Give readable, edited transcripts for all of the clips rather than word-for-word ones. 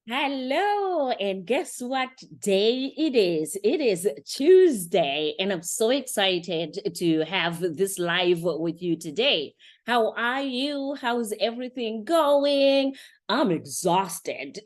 Hello, and guess what day it is? It is Tuesday, and I'm so excited to have this live with you today. How are you? How's everything going? I'm exhausted.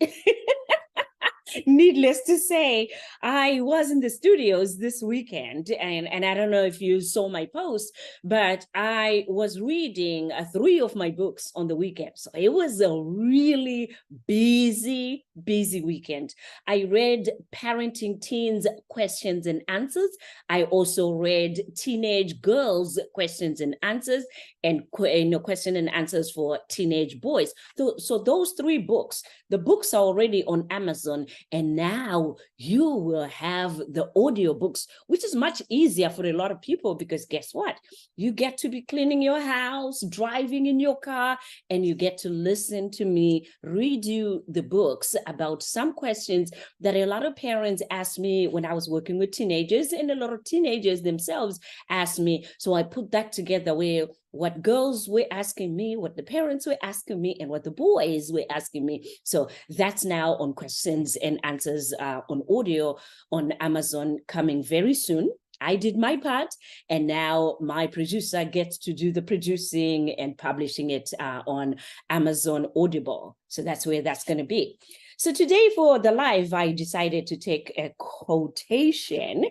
Needless to say, I was in the studios this weekend, and I don't know if you saw my post, but I was reading three of my books on the weekend. So it was a really busy weekend. I read Parenting Teens Questions and Answers. I also read Teenage Girls Questions and Answers, and question and answers for teenage boys. So those three books, the books are already on Amazon, and now you will have the audiobooks, which is much easier for a lot of people because guess what? You get to be cleaning your house, driving in your car, and you get to listen to me read you the books about some questions that a lot of parents asked me when I was working with teenagers, and a lot of teenagers themselves asked me. So I put that together where what girls were asking me, what the parents were asking me, and what the boys were asking me. So that's now on Questions and Answers on audio on Amazon, coming very soon. I did my part, and now my producer gets to do the producing and publishing it on Amazon Audible. So that's where that's going to be. So today for the live, I decided to take a quotation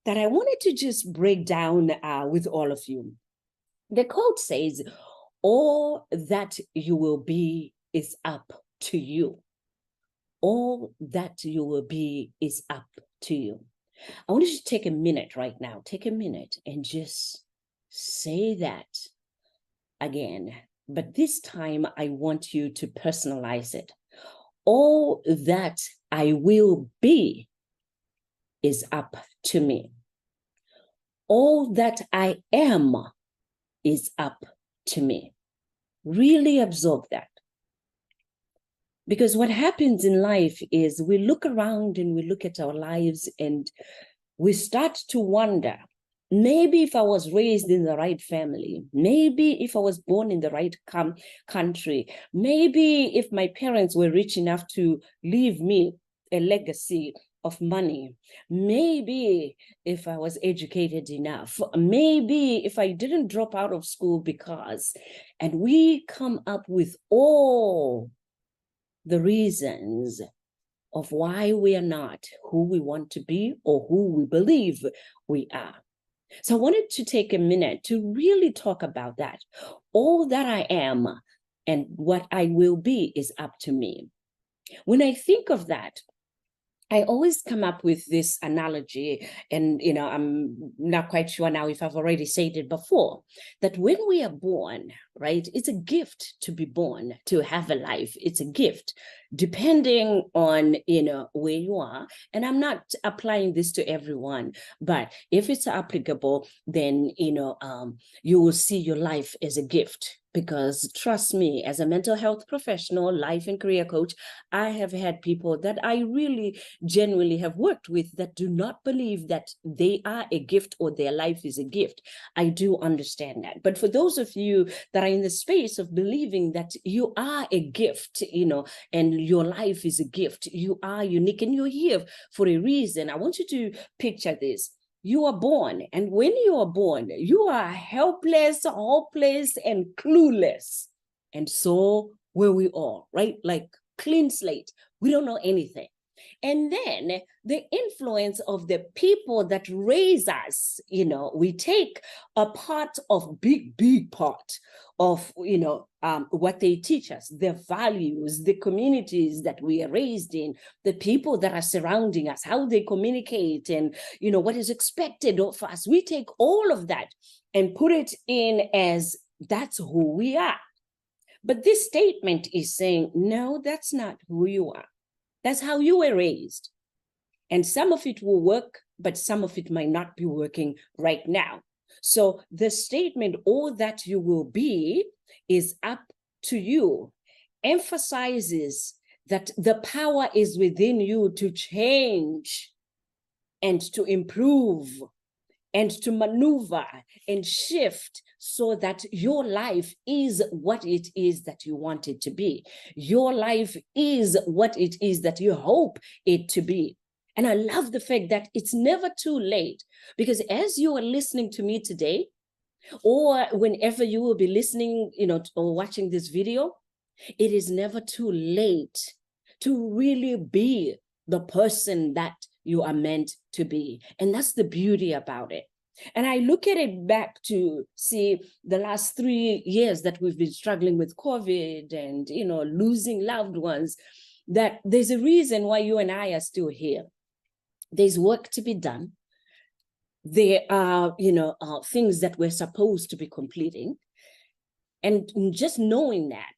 that I wanted to just break down with all of you. The quote says, "All that you will be is up to you. All that you will be is up to you." I want you to take a minute right now. Take a minute and just say that again. But this time, I want you to personalize it. All that I will be is up to me. All that I am is up to me. Really absorb that. Because what happens in life is we look around and we look at our lives and we start to wonder, maybe if I was raised in the right family, maybe if I was born in the right country, maybe if my parents were rich enough to leave me a legacy of money, maybe if I was educated enough, maybe if I didn't drop out of school because, and we come up with all the reasons of why we are not who we want to be or who we believe we are. So I wanted to take a minute to really talk about that. All that I am and what I will be is up to me. When I think of that, I always come up with this analogy, and I'm not quite sure now if I've already said it before, that when we are born, right, it's a gift to be born, to have a life. It's a gift, depending on where you are. And I'm not applying this to everyone, but if it's applicable, then you will see your life as a gift. Because trust me, as a mental health professional, life and career coach, I have had people that I really genuinely have worked with that do not believe that they are a gift or their life is a gift. I do understand that. But for those of you that are in the space of believing that you are a gift, and your life is a gift, you are unique and you're here for a reason, I want you to picture this. You are born, and when you are born, you are helpless, hopeless, and clueless. And so were we all, right? Like clean slate. We don't know anything. And then the influence of the people that raise us, we take a part of big part of, what they teach us, the values, the communities that we are raised in, the people that are surrounding us, how they communicate, and, what is expected of us. We take all of that and put it in as that's who we are. But this statement is saying, no, that's not who you are. That's how you were raised. And some of it will work, but some of it might not be working right now. So the statement, all that you will be is up to you, emphasizes that the power is within you to change and to improve and to maneuver and shift so that your life is what it is that you want it to be. Your life is what it is that you hope it to be. And I love the fact that it's never too late, because as you are listening to me today, or whenever you will be listening, or watching this video, it is never too late to really be the person that you are meant to be. And that's the beauty about it. And I look at it back to see the last 3 years that we've been struggling with COVID and, losing loved ones, that there's a reason why you and I are still here. There's work to be done. There are, things that we're supposed to be completing. And just knowing that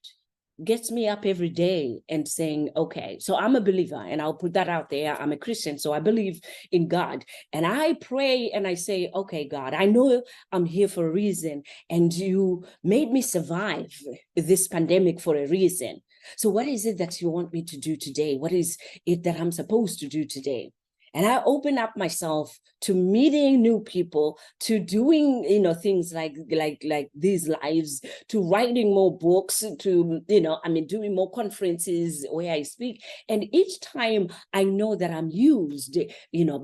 gets me up every day and saying, okay, so I'm a believer, and I'll put that out there. I'm a Christian, so I believe in God. And I pray and I say, okay, God, I know I'm here for a reason, and you made me survive this pandemic for a reason. So what is it that you want me to do today? What is it that I'm supposed to do today? And I open up myself to meeting new people, to doing, things like these lives, to writing more books, to, doing more conferences where I speak. And each time I know that I'm used,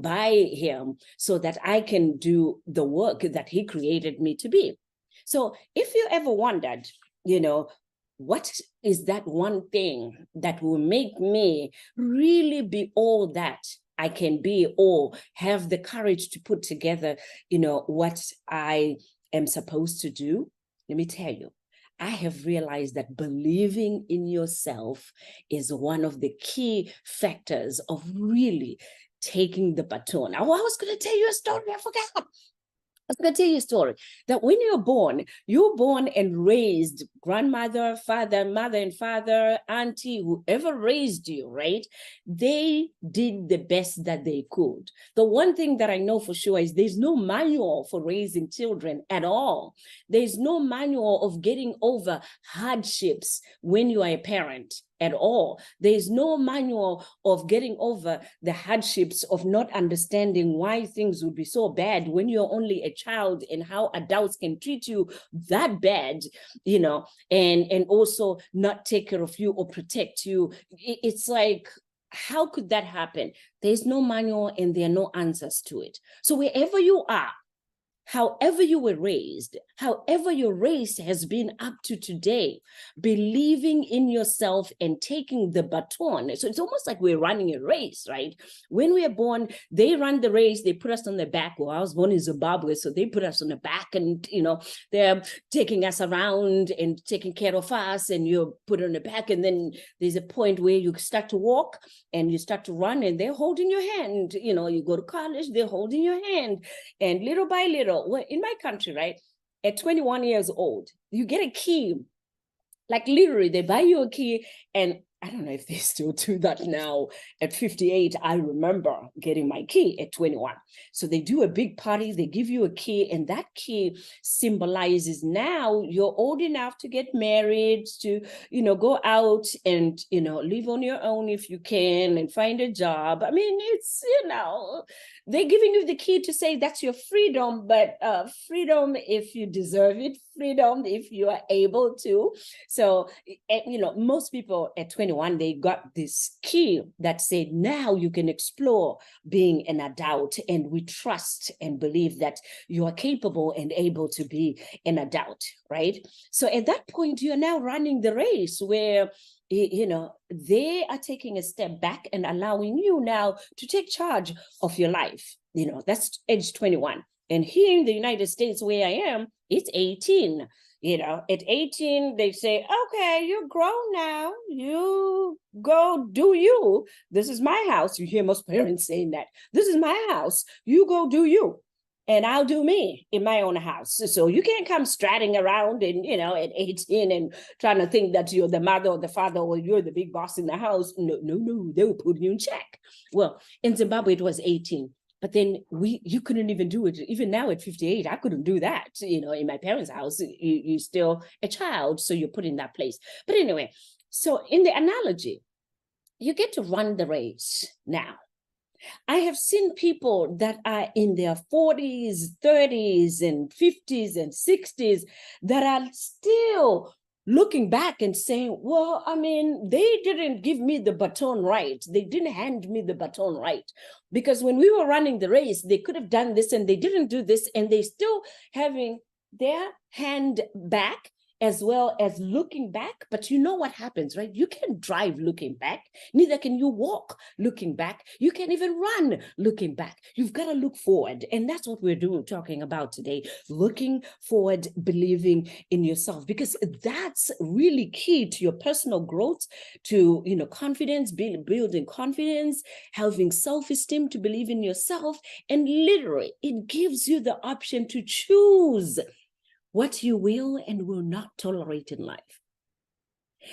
by him, so that I can do the work that he created me to be. So if you ever wondered, what is that one thing that will make me really be all that I can be, or have the courage to put together, what I am supposed to do? Let me tell you, I have realized that believing in yourself is one of the key factors of really taking the baton. I was going to tell you a story, I forgot. I was going to tell you a story that when you're born and raised, grandmother, father, mother and father, auntie, whoever raised you, right? They did the best that they could. The one thing that I know for sure is there's no manual for raising children at all. There's no manual of getting over hardships when you are a parent at all. There's no manual of getting over the hardships of not understanding why things would be so bad when you're only a child, and how adults can treat you that bad, and also not take care of you or protect you. It's like, how could that happen? There's no manual and there are no answers to it. So wherever you are, however you were raised, however your race has been up to today, believing in yourself and taking the baton. So it's almost like we're running a race, right? When we are born, they run the race, they put us on the back. Well, I was born in Zimbabwe, so they put us on the back, and, they're taking us around and taking care of us, and you're put on the back. And then there's a point where you start to walk and you start to run, and they're holding your hand. You go to college, they're holding your hand. And little by little, well, in my country, right, at 21 years old, you get a key. Like literally, they buy you a key, and I don't know if they still do that now. At 58, I remember getting my key at 21. So they do a big party, they give you a key, and that key symbolizes now you're old enough to get married, to, go out and, live on your own if you can, and find a job. I mean, it's, they're giving you the key to say that's your freedom, but freedom if you deserve it, freedom if you are able to. So, most people at 21, they got this key that said, now you can explore being an adult, and we trust and believe that you are capable and able to be an adult, right? So at that point, you're now running the race where, they are taking a step back and allowing you now to take charge of your life. That's age 21. And here in the United States, where I am, it's 18. At 18, they say, okay, you're grown now. You go do you. This is my house. You hear most parents saying that. This is my house. You go do you. And I'll do me in my own house. So you can't come strutting around and, at 18 and trying to think that you're the mother or the father or you're the big boss in the house. No, they will put you in check. Well, in Zimbabwe, it was 18. But then you couldn't even do it. Even now at 58, I couldn't do that. In my parents' house, you're still a child, so you're put in that place. But anyway, so in the analogy, you get to run the race now. I have seen people that are in their 40s, 30s, and 50s and 60s that are still looking back and saying, well, I mean, they didn't give me the baton right. They didn't hand me the baton right. Because when we were running the race, they could have done this and they didn't do this, and they still having their hand back as well as looking back. But you know what happens, right? You can't drive looking back, neither can you walk looking back. You can't even run looking back. You've got to look forward. And that's what we're talking about today, looking forward, believing in yourself, because that's really key to your personal growth, to, confidence, building confidence, having self-esteem, to believe in yourself. And literally, it gives you the option to choose what you will and will not tolerate in life.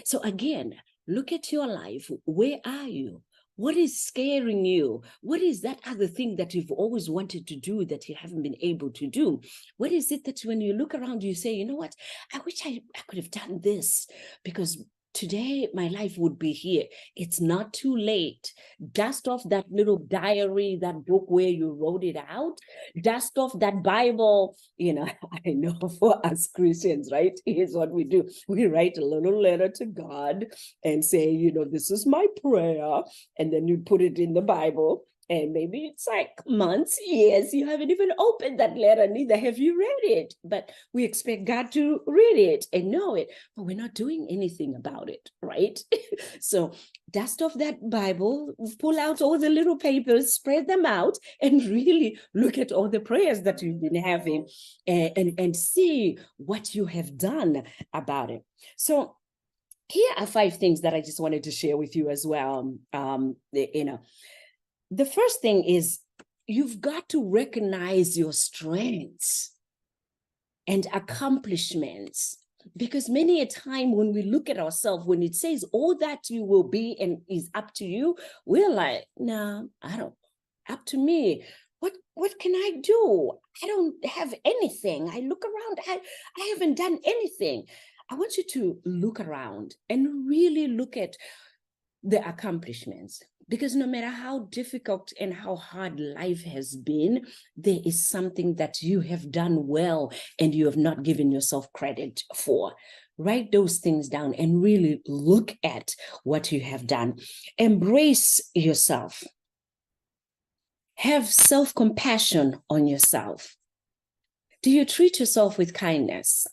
So again, look at your life. Where are you? What is scaring you? What is that other thing that you've always wanted to do that you haven't been able to do? What is it that when you look around, you say, you know what? I wish I could have done this, because today my life would be here. It's not too late. Dust off that little diary, that book where you wrote it out. Dust off that Bible. I know for us Christians, right? Here's what we do. We write a little letter to God and say, this is my prayer. And then you put it in the Bible. And maybe it's like months, years, you haven't even opened that letter, neither have you read it. But we expect God to read it and know it, but we're not doing anything about it, right? So dust off that Bible, pull out all the little papers, spread them out, and really look at all the prayers that you've been having, and see what you have done about it. So here are 5 things that I just wanted to share with you as well. The first thing is, you've got to recognize your strengths and accomplishments, because many a time when we look at ourselves, when it says all that you will be and is up to you, we're like, no, I don't, up to me. What can I do? I don't have anything. I look around, I haven't done anything. I want you to look around and really look at the accomplishments, because no matter how difficult and how hard life has been, there is something that you have done well and you have not given yourself credit for. Write those things down and really look at what you have done. Embrace yourself. Have self-compassion on yourself. Do you treat yourself with kindness?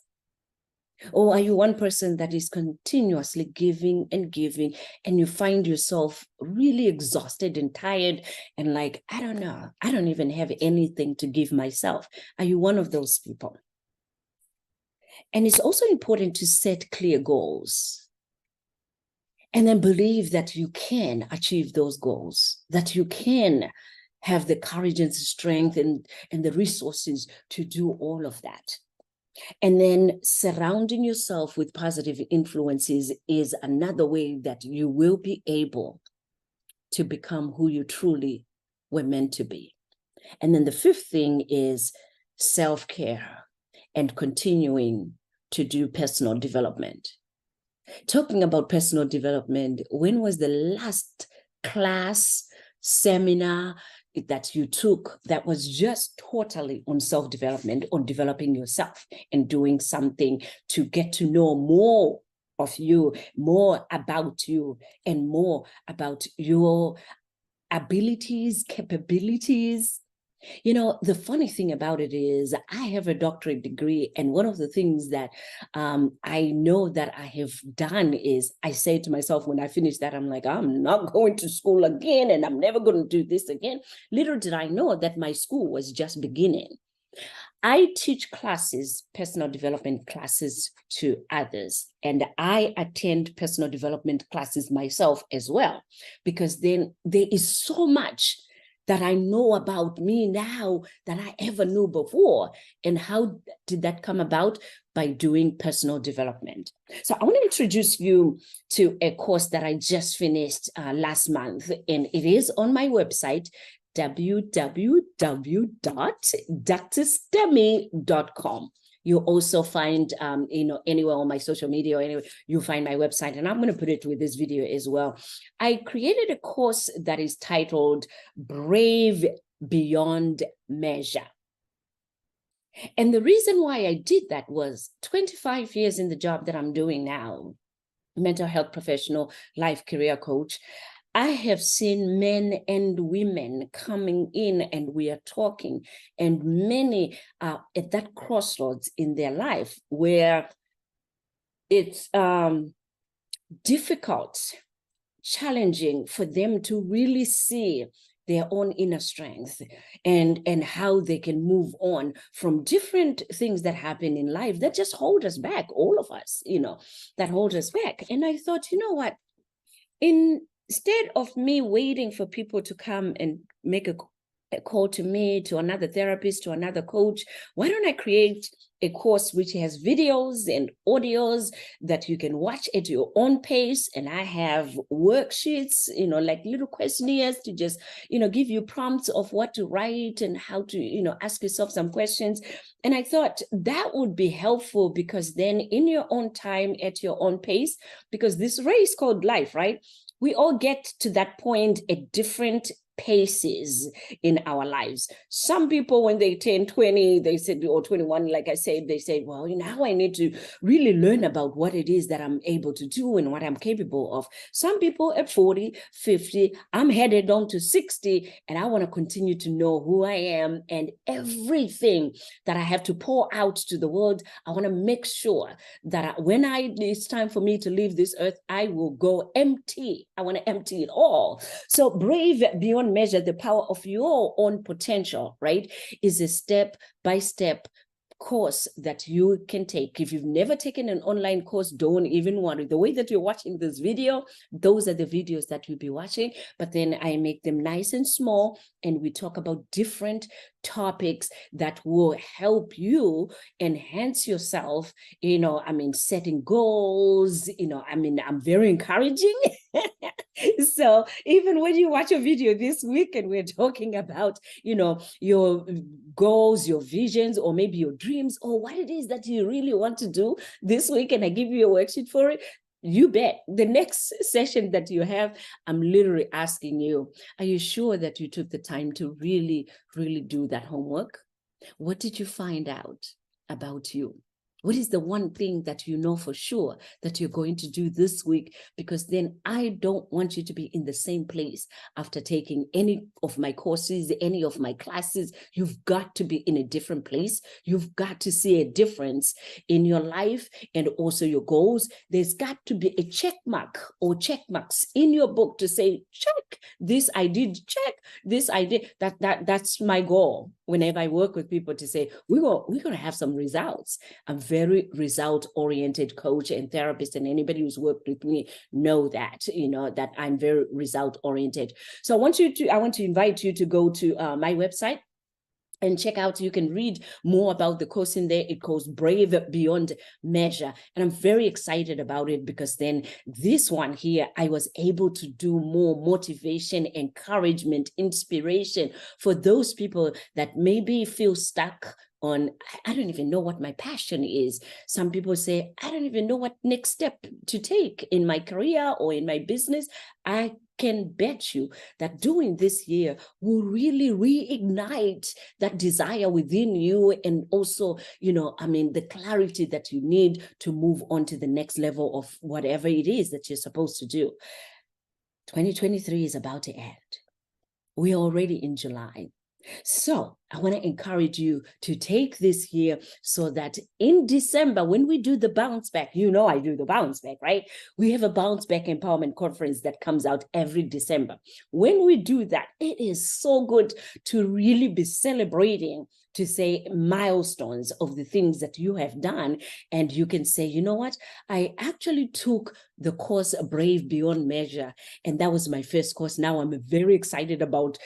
Or are you one person that is continuously giving and giving, and you find yourself really exhausted and tired and like, I don't know, I don't even have anything to give myself? Are you one of those people? And it's also important to set clear goals and then believe that you can achieve those goals, that you can have the courage and the strength and the resources to do all of that. And then surrounding yourself with positive influences is another way that you will be able to become who you truly were meant to be. And then the 5th thing is self-care and continuing to do personal development. Talking about personal development, when was the last class, seminar that you took that was just totally on self-development, on developing yourself and doing something to get to know more of you, more about you, and more about your abilities, capabilities? The funny thing about it is I have a doctorate degree, and one of the things that I know that I have done is I say to myself when I finish that, I'm like, I'm not going to school again, and I'm never going to do this again. Little did I know that my school was just beginning. I teach classes, personal development classes, to others, and I attend personal development classes myself as well, because then there is so much that I know about me now that I ever knew before. And how did that come about? By doing personal development. So I want to introduce you to a course that I just finished last month, and it is on my website, www.drstemi.com. You also find, anywhere on my social media or anywhere, you'll find my website. And I'm going to put it with this video as well. I created a course that is titled Brave Beyond Measure. And the reason why I did that was 25 years in the job that I'm doing now, mental health professional, life career coach. I have seen men and women coming in and we are talking, and many are at that crossroads in their life where it's difficult, challenging for them to really see their own inner strength and how they can move on from different things that happen in life that just hold us back, all of us, that hold us back. And I thought, you know what, instead of me waiting for people to come and make a call to me, to another therapist, to another coach, why don't I create a course which has videos and audios that you can watch at your own pace? And I have worksheets, like little questionnaires to just, give you prompts of what to write and how to, ask yourself some questions. And I thought that would be helpful, because then in your own time, at your own pace, because this race called life, right? We all get to that point at different paces in our lives. Some people, when they turn 20, they said, or 21, like I said, they say, well, now I need to really learn about what it is that I'm able to do and what I'm capable of. Some people at 40, 50, I'm headed on to 60, and I want to continue to know who I am and everything that I have to pour out to the world. I want to make sure that when it's time for me to leave this earth, I will go empty. I want to empty it all. So Brave Beyond Measure, the power of your own potential, right, is a step-by-step course that you can take. If you've never taken an online course, don't even worry. The way that you're watching this video, those are the videos that you'll be watching, but then I make them nice and small, and we talk about different topics that will help you enhance yourself, setting goals, I'm very encouraging. So even when you watch a video this week and we're talking about, your goals, your visions, or maybe your dreams, or what it is that you really want to do this week, and I give you a worksheet for it, you bet the next session that you have, I'm literally asking you, are you sure that you took the time to really, really do that homework? What did you find out about you? What is the one thing that you know for sure that you're going to do this week? Because then I don't want you to be in the same place after taking any of my courses, any of my classes. You've got to be in a different place. You've got to see a difference in your life and also your goals. There's got to be a check mark or check marks in your book to say, check, this I did, check, this I did. That's my goal. Whenever I work with people, to say, we're going to have some results. I'm very result-oriented coach and therapist, and anybody who's worked with me know that, that I'm very result-oriented. So I want to invite you to go to my website and check out. You can read more about the course in there. It goes Brave Beyond Measure. And I'm very excited about it, because then this one here, I was able to do more motivation, encouragement, inspiration for those people that maybe feel stuck on, I don't even know what my passion is. Some people say, I don't even know what next step to take in my career or in my business. I can bet you that doing this year will really reignite that desire within you, and also, the clarity that you need to move on to the next level of whatever it is that you're supposed to do. 2023 is about to end. We're already in July. So I want to encourage you to take this year so that in December, when we do the bounce back, I do the bounce back, right? We have a bounce back empowerment conference that comes out every December. When we do that, it is so good to really be celebrating, to say milestones of the things that you have done. And you can say, you know what? I actually took the course Brave Beyond Measure, and that was my first course. Now I'm very excited about,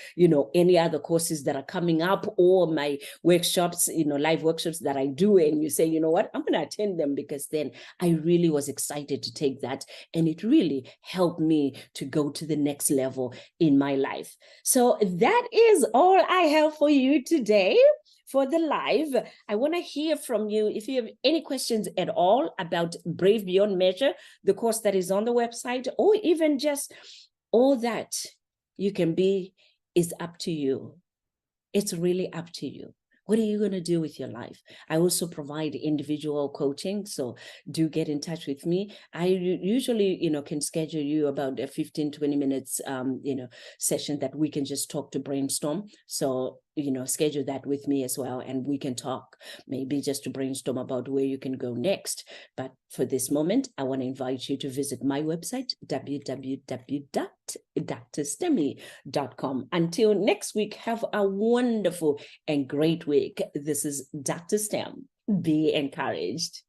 any other courses that are coming up, or my workshops, live workshops that I do, and you say, you know what, I'm going to attend them, because then I really was excited to take that, and it really helped me to go to the next level in my life. So that is all I have for you today for the live. I want to hear from you if you have any questions at all about Brave Beyond Measure, the course that is on the website, or even just all that you can be is up to you. It's really up to you. What are you going to do with your life? I also provide individual coaching, so do get in touch with me. I usually, can schedule you about a 15, 20 minutes, session that we can just talk to brainstorm. So, schedule that with me as well, and we can talk, maybe just to brainstorm about where you can go next. But for this moment, I want to invite you to visit my website, www.drstemmy.com. Until next week, have a wonderful and great week. This is Dr. Stem. Be encouraged.